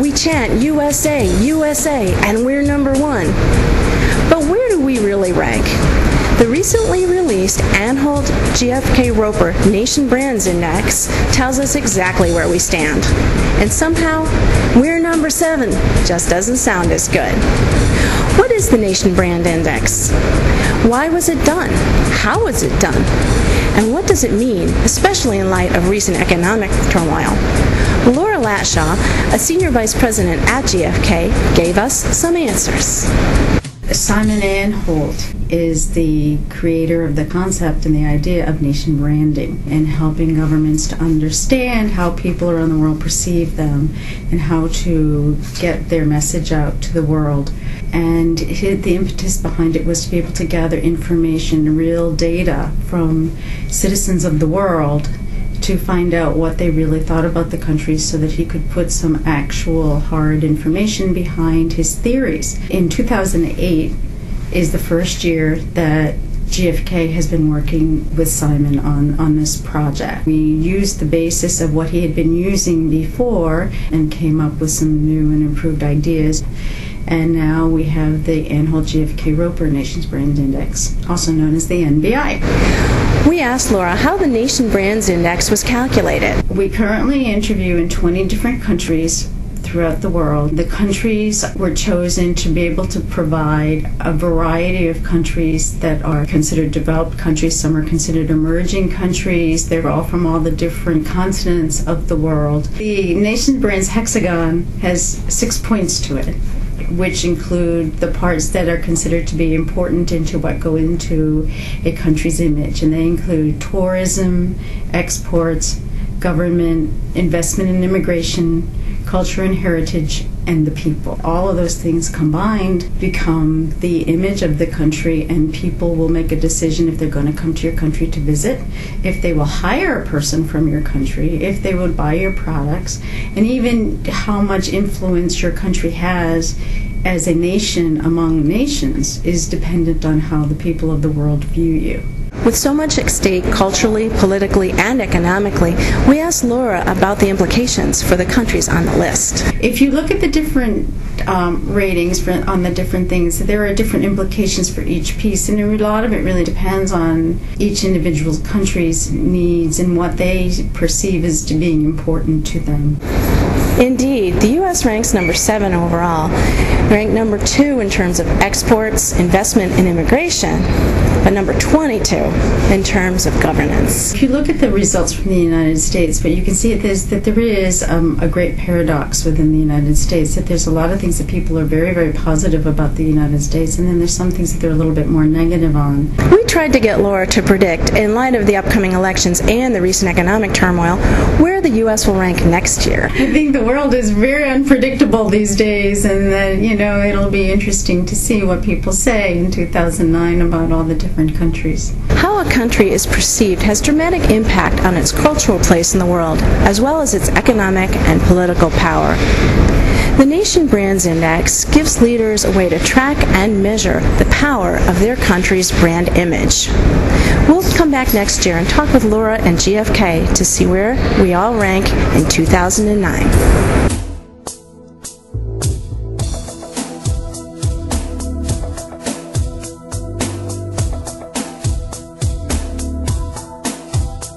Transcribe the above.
We chant USA, USA, and we're number one. But where do we really rank? The recently released Anhold GfK Roper Nation Brands Index tells us exactly where we stand. And somehow, we're number 7. Just doesn't sound as good. What is the Nation Brand Index? Why was it done? How was it done? And what does it mean, especially in light of recent economic turmoil? Laura Latshaw, a senior vice president at GfK, gave us some answers. Simon Anhold is the creator of the concept and the idea of nation branding and helping governments to understand how people around the world perceive them and how to get their message out to the world. And the impetus behind it was to be able to gather information, real data from citizens of the world to find out what they really thought about the country so that he could put some actual hard information behind his theories. In 2008 is the first year that GfK has been working with Simon on this project. We used the basis of what he had been using before and came up with some new and improved ideas. And now we have the Anhold GfK Roper Nations Brand Index, also known as the NBI. We asked Laura how the Nation Brands Index was calculated. We currently interview in 20 different countries throughout the world. The countries were chosen to be able to provide a variety of countries that are considered developed countries. Some are considered emerging countries. They're all from all the different continents of the world. The Nation Brands hexagon has 6 points to it, which include the parts that are considered to be important into what go into a country's image. And they include tourism, exports, government, investment and immigration, culture and heritage, and the people. All of those things combined become the image of the country, and people will make a decision if they're going to come to your country to visit, if they will hire a person from your country, if they would buy your products, and even how much influence your country has as a nation among nations is dependent on how the people of the world view you. With so much at stake culturally, politically, and economically, we asked Laura about the implications for the countries on the list. If you look at the different ratings on the different things, there are different implications for each piece, and a lot of it really depends on each individual country's needs and what they perceive as to being important to them. Indeed, the U.S. ranks number 7 overall, ranked number 2 in terms of exports, investment, and immigration, but number 22 in terms of governance. If you look at the results from the United States, what you can see is that there is a great paradox within the United States, that there's a lot of things that people are very, very positive about the United States, and then there's some things that they're a little bit more negative on. We tried to get Laura to predict, in light of the upcoming elections and the recent economic turmoil, where the U.S. will rank next year. I think the world is very unpredictable these days, and that, it'll be interesting to see what people say in 2009 about all the different countries. How a country is perceived has dramatic impact on its cultural place in the world, as well as its economic and political power. The Nation Brands Index gives leaders a way to track and measure the power of their country's brand image. We'll come back next year and talk with Laura and GfK to see where we all rank in 2009.